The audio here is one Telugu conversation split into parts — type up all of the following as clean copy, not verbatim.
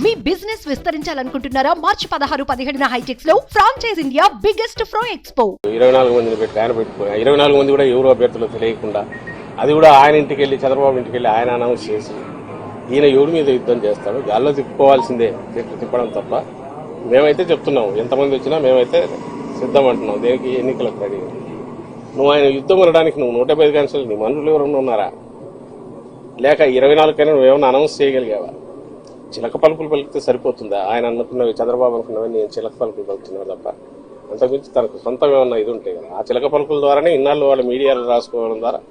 మీ బిజినెస్ విస్తరించాలనుకుంటున్నారా? మార్చి 16-17 హైటెక్స్ లో ఫ్రాంచైజ్ ఇండియా బిగ్గెస్ట్ ఫ్రో ఎక్స్పో. 24 మందిని పెట్టి ఆయన పెట్టుకుని 24 మంది కూడా ఎవరు అభ్యర్థులు తెలియకుండా, అది కూడా ఆయన ఇంటికి వెళ్ళి చంద్రబాబు ఇంటికి వెళ్ళి ఆయన అనౌన్స్ చేసి ఈయన ఎవరి మీద యుద్ధం చేస్తాడు, గాల్లో తిప్పుకోవాల్సిందే తిప్పడం తప్ప. మేమైతే చెప్తున్నాం, ఎంతమంది వచ్చినా మేమైతే సిద్ధం అంటున్నాం. దేనికి ఎన్నికలకు రెడీ. నువ్వు ఆయన యుద్ధం అనడానికి నువ్వు 150 కాన్స్టిట్యూన్సీ నీ మనుషులు ఎవరన్నా ఉన్నారా? లేక 24 కైనా నువ్వేమన్నా అనౌన్స్ చేయగలిగావా? చిలక పలుకులు పలికితే సరిపోతుందా? ఆయన అనుకున్నవి, చంద్రబాబు అనుకున్నవి నేను చిలక పలుకులు పలుకుతున్నాను తప్ప అంతకుమించి తనకు సొంతం ఏమన్నా ఇది ఉంటాయి కదా. ఆ చిలక పలుకుల ద్వారానే ఇన్నాళ్ళు వాళ్ళ మీడియాలో రాసుకోవడం ద్వారా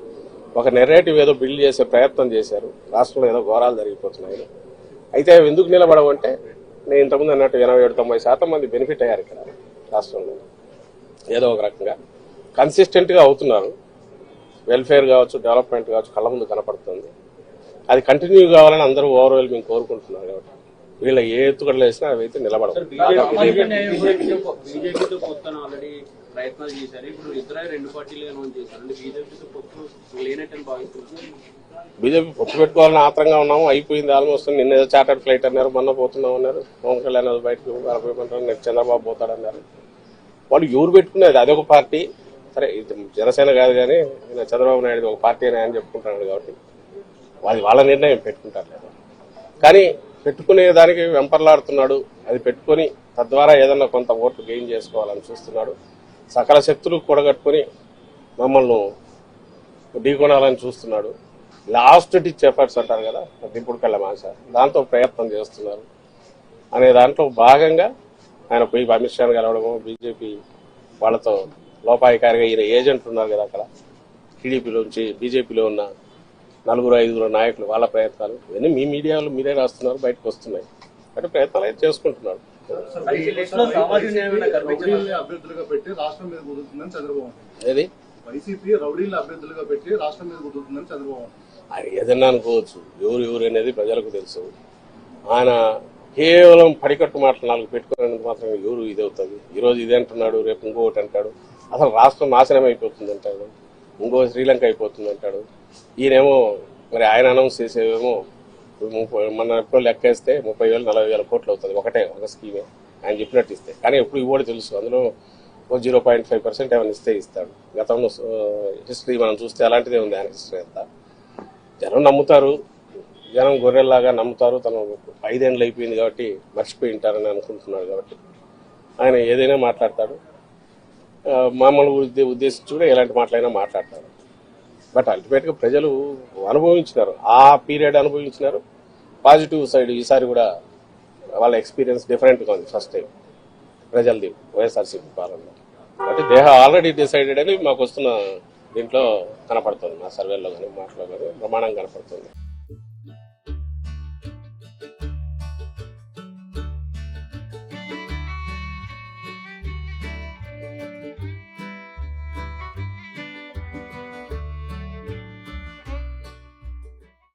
ఒక నెరేటివ్ ఏదో బిల్డ్ చేసే ప్రయత్నం చేశారు. రాష్ట్రంలో ఏదో ఘోరాలు జరిగిపోతున్నాయి. అయితే అవి ఎందుకు నిలబడవంటే, నేను ఇంతకుముందు అన్నట్టు 87-90% మంది బెనిఫిట్ అయ్యారు ఇక్కడ రాష్ట్రంలో. ఏదో ఒక రకంగా కన్సిస్టెంట్గా అవుతున్నారు. వెల్ఫేర్ కావచ్చు, డెవలప్మెంట్ కావచ్చు, కళ్ళ ముందు కనపడుతుంది. అది కంటిన్యూ కావాలని అందరూ ఓవర్వెల్మింగ్ కోరుకుంటున్నారు. కాబట్టి వీళ్ళ ఏ ఎత్తుగడలు వేసినా అవి అయితే నిలబడవు. బీజేపీ పొత్తు పెట్టుకోవాలని ఆత్రంగా ఉన్నాము. అయిపోయింది ఆల్మోస్ట్. నిన్న ఏదో చార్టర్డ్ ఫ్లైట్ అన్నారు, మొన్న పోతున్నాం అన్నారు. పవన్ కళ్యాణ్ బయటకు అరపోయమంటారు, నెక్స్ట్ చంద్రబాబు పోతాడన్నారు. వాళ్ళు ఎవరు పెట్టుకునేది అదొక పార్టీ. సరే, ఇది జనసేన కాదు కానీ చంద్రబాబు నాయుడు ఒక పార్టీ అని ఆయన చెప్పుకుంటున్నాడు. కాబట్టి వాళ్ళ నిర్ణయం పెట్టుకుంటారు లేదా. కానీ పెట్టుకునే దానికి వెంపర్లాడుతున్నాడు. అది పెట్టుకుని తద్వారా ఏదన్నా కొంత ఓట్లు గెయిన్ చేసుకోవాలని చూస్తున్నాడు. సకల శక్తులు కూడగట్టుకుని మమ్మల్ని ఢీకొనాలని చూస్తున్నాడు. లాస్ట్ డిచ్ ఎఫర్ట్స్ అంటారు కదా, దింపుడు కళ్ళ మాస, దాంతో ప్రయత్నం చేస్తున్నారు. అనే దాంట్లో భాగంగా ఆయన పోయి అమిత్ షాను కలవడము, బీజేపీ వాళ్ళతో లోపాయికారిగా ఈయన ఏజెంట్ ఉన్నారు కదా అక్కడ, టీడీపీలోంచి బీజేపీలో ఉన్న 4-5 నాయకులు, వాళ్ళ ప్రయత్నాలు ఇవన్నీ మీ మీడియాలో మీరే రాస్తున్నారు, బయటకు వస్తున్నాయి. అంటే ప్రయత్నాలు అయితే చేసుకుంటున్నారు. ఏది అది ఏదన్నా అనుకోవచ్చు, ఎవరు అనేది ప్రజలకు తెలుసు. ఆయన కేవలం పడికట్టు మాటలు 4 పెట్టుకునేందుకు మాత్రం ఎవరు ఇది అవుతుంది. ఈరోజు ఇది అంటున్నాడు, రేపు ఇంకొకటి అంటాడు. అసలు రాష్ట్రం నాశనం అయిపోతుంది అంటాడు, ఇంకో శ్రీలంక అయిపోతుంది అంటాడు. ఈయనేమో మరి ఆయన అనౌన్స్ చేసేవేమో మన ఎప్పుడు లెక్కేస్తే 30,000-40,000 కోట్లు అవుతుంది ఒక స్కీమే ఆయన చెప్పినట్టు ఇస్తే. కానీ ఎప్పుడు ఇవ్వడు తెలుసు, అందులో 0.5% ఏమైనా ఇస్తే ఇస్తాడు. గతంలో హిస్టరీ మనం చూస్తే అలాంటిదే ఉంది ఆయన హిస్టరీ అంతా. జనం నమ్ముతారు, జనం గొర్రెల్లాగా నమ్ముతారు. తను 5 ఏళ్ళు అయిపోయింది కాబట్టి మర్చిపోయి ఉంటారని అనుకుంటున్నాడు. కాబట్టి ఆయన ఏదైనా మాట్లాడతాడు. మామూలు ఉద్దేశించి కూడా ఎలాంటి మాటలైనా మాట్లాడతారు. బట్ అల్టిమేట్గా ప్రజలు అనుభవించినారు, ఆ పీరియడ్ అనుభవించినారు. పాజిటివ్ సైడ్ ఈసారి కూడా వాళ్ళ ఎక్స్పీరియన్స్ డిఫరెంట్గా ఉంది. ఫస్ట్ టైం ప్రజలది వైఎస్ఆర్సీపీ పాలనలో. కాబట్టి దే హావ్ ఆల్రెడీ డిసైడెడ్ అని మాకు వస్తున్న దీంట్లో కనపడుతుంది. మా సర్వేలో కానీ మాటలో కానీ ప్రమాణం కనపడుతుంది.